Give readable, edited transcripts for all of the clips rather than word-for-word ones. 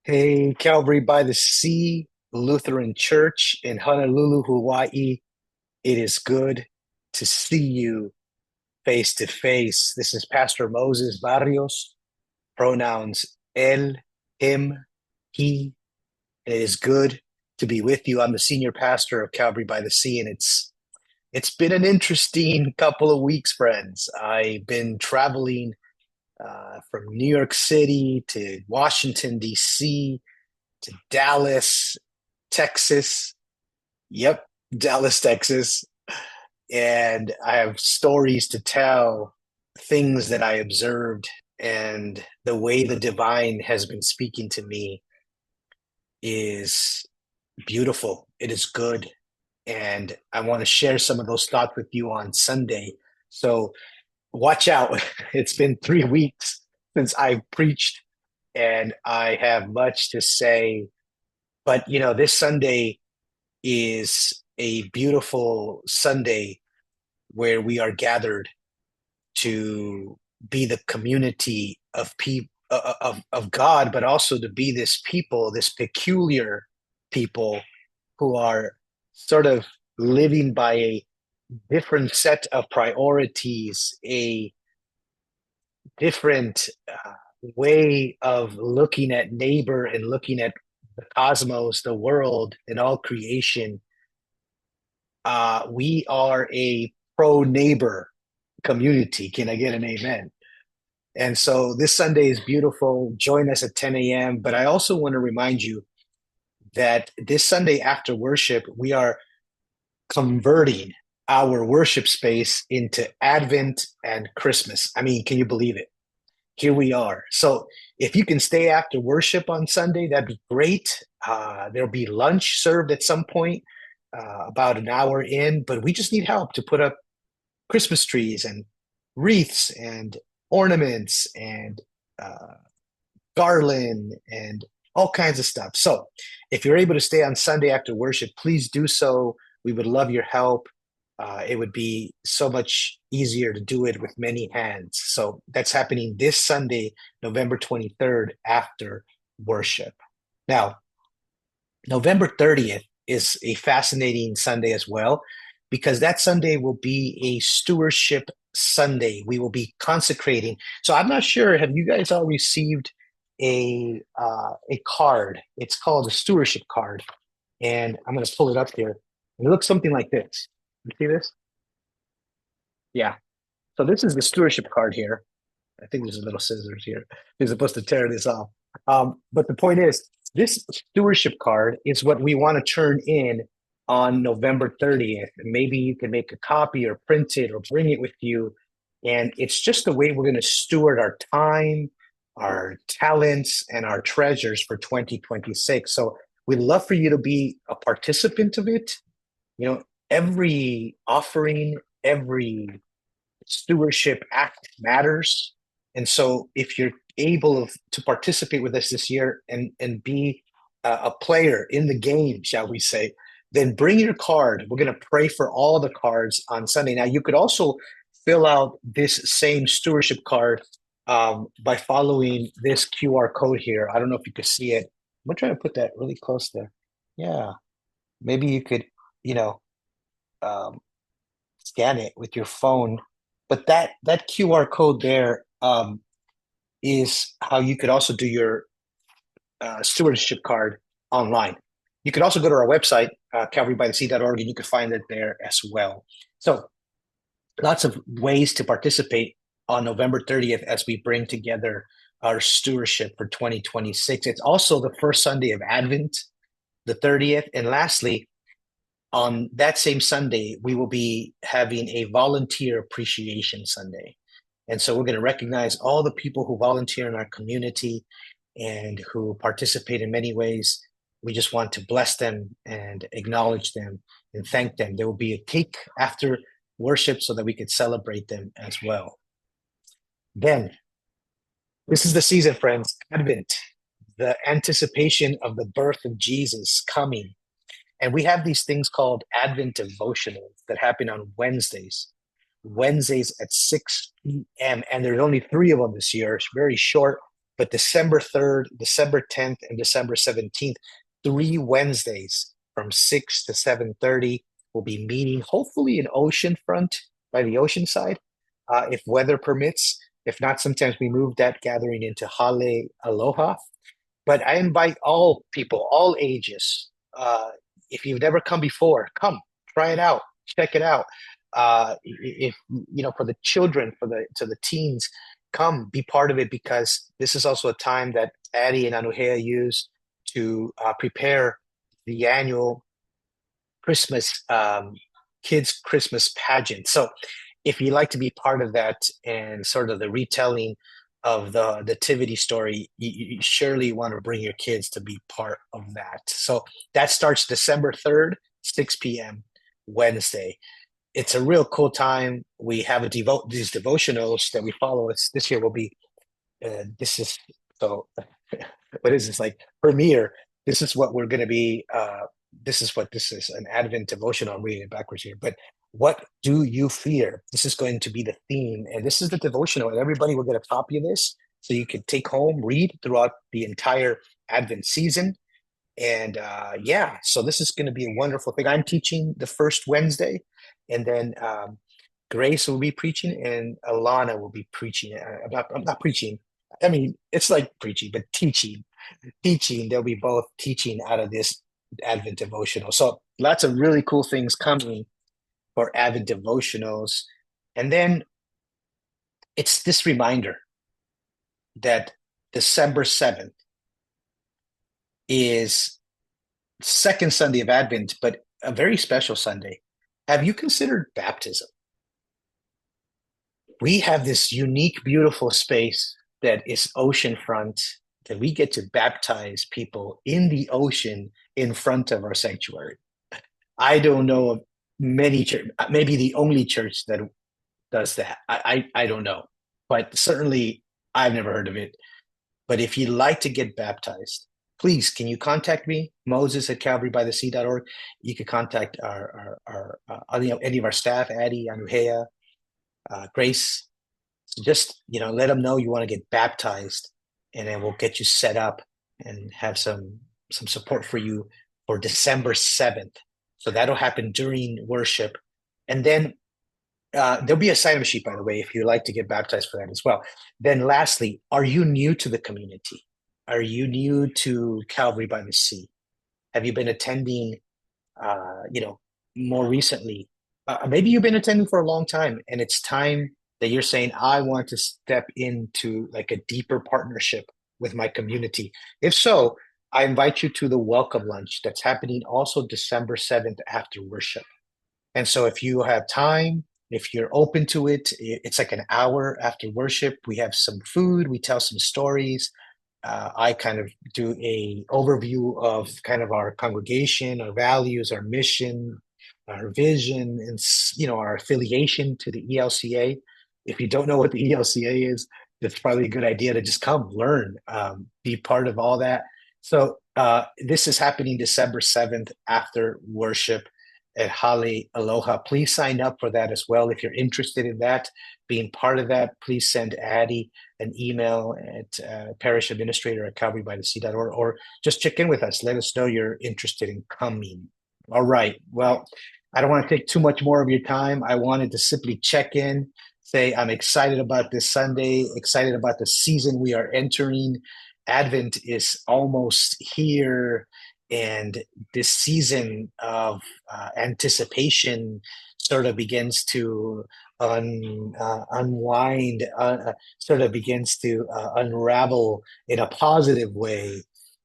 Hey, Calvary by the Sea Lutheran Church in Honolulu, Hawaii. It is good to see you face to face. This is Pastor Moses Barrios, pronouns él, him, he. It is good to be with you. I'm the senior pastor of Calvary by the Sea, and it's been an interesting couple of weeks, friends. I've been traveling from New York City to Washington, D.C., to Dallas, Texas. Yep, Dallas, Texas. And I have stories to tell, things that I observed, and the way the divine has been speaking to me is beautiful. It is good. And I want to share some of those thoughts with you on Sunday. So watch out. It's been 3 weeks since I preached, and I have much to say. But, this Sunday is a beautiful Sunday where we are gathered to be the community of people of God, but also to be this people, this peculiar people who are sort of living by a different set of priorities, a different way of looking at neighbor and looking at the cosmos, the world, and all creation. We are a pro neighbor community. Can I get an amen? And so this Sunday is beautiful. Join us at 10 a.m. But I also want to remind you that this Sunday after worship, we are converting our worship space into Advent and Christmas. I mean, can you believe it? Here we are. So if you can stay after worship on Sunday, that'd be great. There'll be lunch served at some point, about an hour in, but we just need help to put up Christmas trees and wreaths and ornaments and uh, garland and all kinds of stuff. So if you're able to stay on Sunday after worship, please do so. We would love your help. It would be so much easier to do it with many hands. So that's happening this Sunday, November 23rd, after worship. Now, November 30th is a fascinating Sunday as well, because that Sunday will be a stewardship Sunday. We will be consecrating. So I'm not sure, have you guys all received a card? It's called a stewardship card. And I'm going to pull it up here. It looks something like this. You see this? Yeah. So this is the stewardship card here. I think there's a little scissors here. You're supposed to tear this off. But the point is, this stewardship card is what we want to turn in on November 30th. And maybe you can make a copy or print it or bring it with you. And it's just the way we're going to steward our time, our talents, and our treasures for 2026. So we'd love for you to be a participant of it. Every offering, every stewardship act matters. And so if you're able to participate with us this year and be a player in the game, shall we say, then bring your card. We're going to pray for all the cards on Sunday. Now, you could also fill out this same stewardship card by following this QR code here. I don't know if you could see it. I'm going to try to put that really close there. Yeah. Maybe you could, you know, um, scan it with your phone. But that QR code there is how you could also do your stewardship card online. You could also go to our website, calvarybythesea.org, and you could find it there as well. So lots of ways to participate on November 30th as we bring together our stewardship for 2026. It's also the first Sunday of Advent, the 30th. And lastly, on that same Sunday, we will be having a volunteer appreciation Sunday. And so we're going to recognize all the people who volunteer in our community and who participate in many ways. We just want to bless them and acknowledge them and thank them. There will be a cake after worship so that we could celebrate them as well. Then, this is the season, friends, Advent, the anticipation of the birth of Jesus coming. And we have these things called Advent Devotionals that happen on Wednesdays at 6 p.m. And there's only 3 of them this year. It's very short. But December 3rd, December 10th, and December 17th, 3 Wednesdays from 6 to 7:30, we'll be meeting hopefully in oceanfront by the ocean side, if weather permits. If not, sometimes we move that gathering into Hale Aloha. But I invite all people, all ages. If you've never come before, come try it out, check it out. If for the children, for the to the teens, come be part of it because this is also a time that Addie and Anuhea use to prepare the annual Christmas kids Christmas pageant. So if you like to be part of that and sort of the retelling of the nativity story, you surely want to bring your kids to be part of that. So that starts December 3rd, 6 p.m. Wednesday. It's a real cool time. We have these devotionals that we follow. This year will be this is so what is this like premiere? This is what we're going to be. This is what this is, an Advent devotional. I'm reading it backwards here, but what do you fear? This is going to be the theme, and this is the devotional. And everybody will get a copy of this, so you can take home, read throughout the entire Advent season. And yeah, so this is going to be a wonderful thing. I'm teaching the first Wednesday, and then Grace will be preaching, and Alana will be preaching. I'm not preaching. I mean, it's like preaching, but teaching. Teaching. They'll be both teaching out of this Advent devotional. So lots of really cool things coming for Advent devotionals. And then it's this reminder that December 7th is second Sunday of Advent, but a very special Sunday. Have you considered baptism? We have this unique, beautiful space that is oceanfront that we get to baptize people in the ocean in front of our sanctuary. I don't know of many church, maybe the only church that does that. I don't know, but certainly I've never heard of it. But if you'd like to get baptized, please can you contact me, Moses at calvarybythesea.org. You can contact any of our staff, Addie, Anuhea, Grace. So just let them know you want to get baptized, and then we'll get you set up and have some support for you for December 7th. So that'll happen during worship, and then there'll be a sign-up sheet, by the way, if you'd like to get baptized for that as well. Then lastly, are you new to the community? Are you new to Calvary by the Sea? Have you been attending, more recently? Maybe you've been attending for a long time, and it's time that you're saying, I want to step into like a deeper partnership with my community. If so, I invite you to the welcome lunch that's happening also December 7th after worship. And so if you have time, if you're open to it, it's like an hour after worship. We have some food, we tell some stories. I kind of do a overview of kind of our congregation, our values, our mission, our vision, and our affiliation to the ELCA. If you don't know what the ELCA is, it's probably a good idea to just come learn, be part of all that. So this is happening December 7th after worship at Hale Aloha. Please sign up for that as well. If you're interested in that, being part of that, please send Addie an email at parishodministrator@calvarybythesea.org, or just check in with us. Let us know you're interested in coming. All right. Well, I don't want to take too much more of your time. I wanted to simply check in, say I'm excited about this Sunday, excited about the season we are entering. Advent is almost here, and this season of anticipation sort of begins to unwind, sort of begins to unravel in a positive way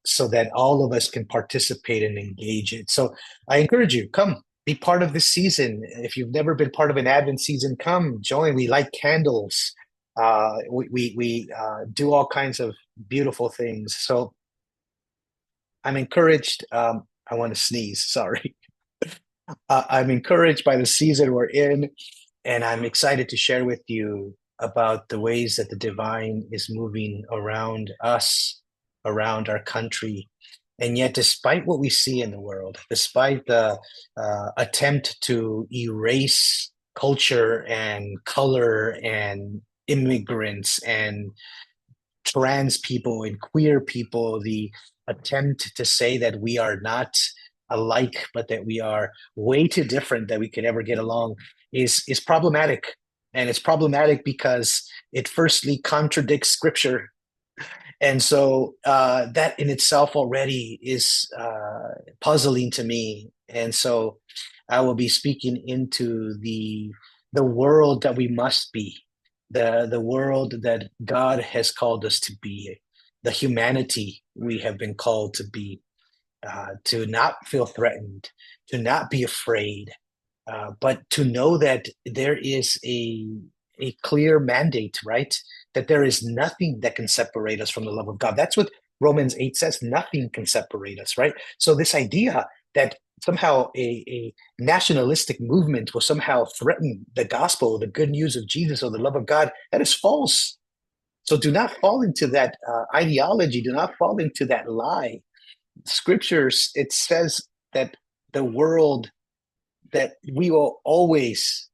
so that all of us can participate and engage it. So I encourage you, come be part of this season. If you've never been part of an Advent season, come join. We light candles. We do all kinds of beautiful things. So I'm encouraged. I want to sneeze. Sorry. I'm encouraged by the season we're in, and I'm excited to share with you about the ways that the divine is moving around us, around our country. And yet, despite what we see in the world, despite the attempt to erase culture and color and immigrants and trans people and queer people, the attempt to say that we are not alike, but that we are way too different that we could ever get along is problematic. And it's problematic because it firstly contradicts scripture. And so that in itself already is puzzling to me. And so I will be speaking into the world that we must be, the world that God has called us to be, the humanity we have been called to be, to not feel threatened, to not be afraid, but to know that there is a clear mandate, right? That there is nothing that can separate us from the love of God. That's what Romans 8 says. Nothing can separate us, right? So this idea that somehow a nationalistic movement will somehow threaten the gospel, the good news of Jesus or the love of God, that is false. So do not fall into that ideology. Do not fall into that lie. Scriptures, it says that the world, that we will always,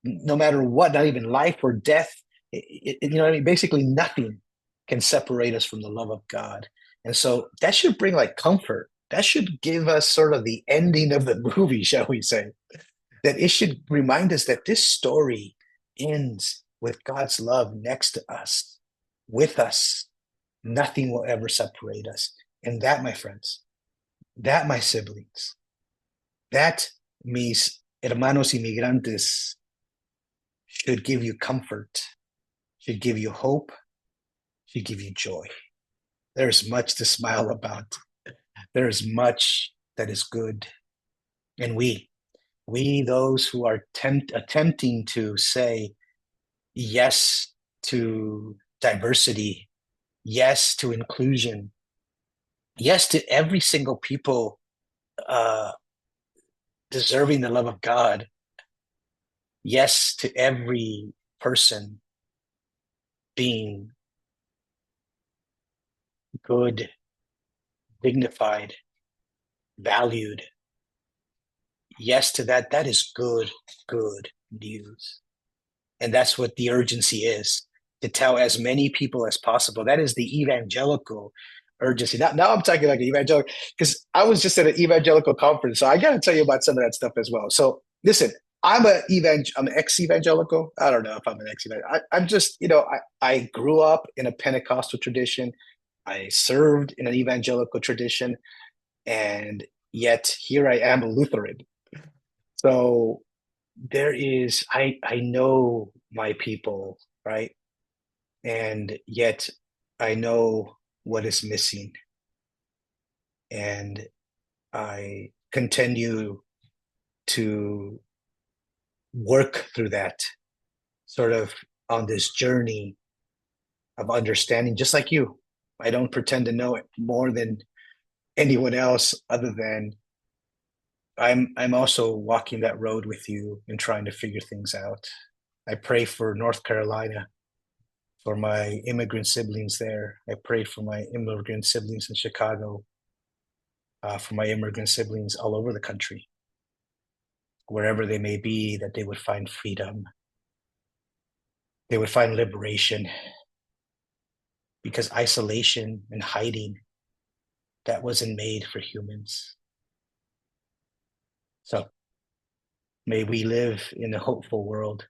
no matter what, not even life or death, you know what I mean? Basically, nothing can separate us from the love of God. And so that should bring like comfort. That should give us sort of the ending of the movie, shall we say? That it should remind us that this story ends with God's love next to us, with us. Nothing will ever separate us. And that, my friends, that, my siblings, that, mis hermanos inmigrantes, should give you comfort, should give you hope, should give you joy. There's much to smile about. There's much that is good. And we those who are attempting to say yes to diversity, yes to inclusion, yes to every single people deserving the love of God, yes to every person being good, dignified, valued. Yes to that. That is good, good news. And that's what the urgency is, to tell as many people as possible. That is the evangelical urgency. Now I'm talking like an evangelical, because I was just at an evangelical conference. So I got to tell you about some of that stuff as well. So listen, I'm an ex-evangelical. I don't know if I'm an ex-evangelical. I'm just, I grew up in a Pentecostal tradition. I served in an evangelical tradition. And yet here I am, a Lutheran. So there is, I know my people, right? And yet I know what is missing. And I continue to work through that, sort of on this journey of understanding, just like you. I don't pretend to know it more than anyone else, other than I'm also walking that road with you and trying to figure things out. I pray for North Carolina, for my immigrant siblings there. I prayed for my immigrant siblings in Chicago, for my immigrant siblings all over the country, wherever they may be, that they would find freedom, they would find liberation, because isolation and hiding, that wasn't made for humans. So may we live in a hopeful world,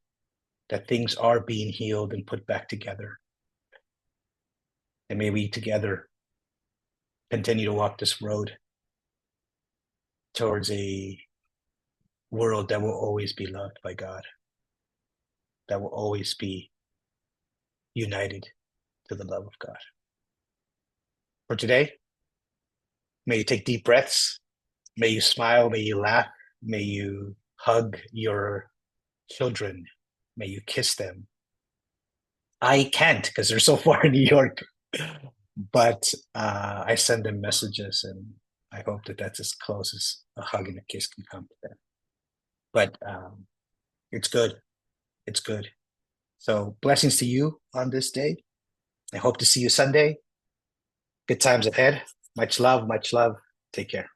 that things are being healed and put back together. And may we together continue to walk this road towards a world that will always be loved by God, that will always be united to the love of God. For today, may you take deep breaths. May you smile. May you laugh. May you hug your children. May you kiss them. I can't, because they're so far in New York. But I send them messages, and I hope that that's as close as a hug and a kiss can come to them. But it's good. It's good. So blessings to you on this day. I hope to see you Sunday. Good times ahead. Much love. Much love. Take care.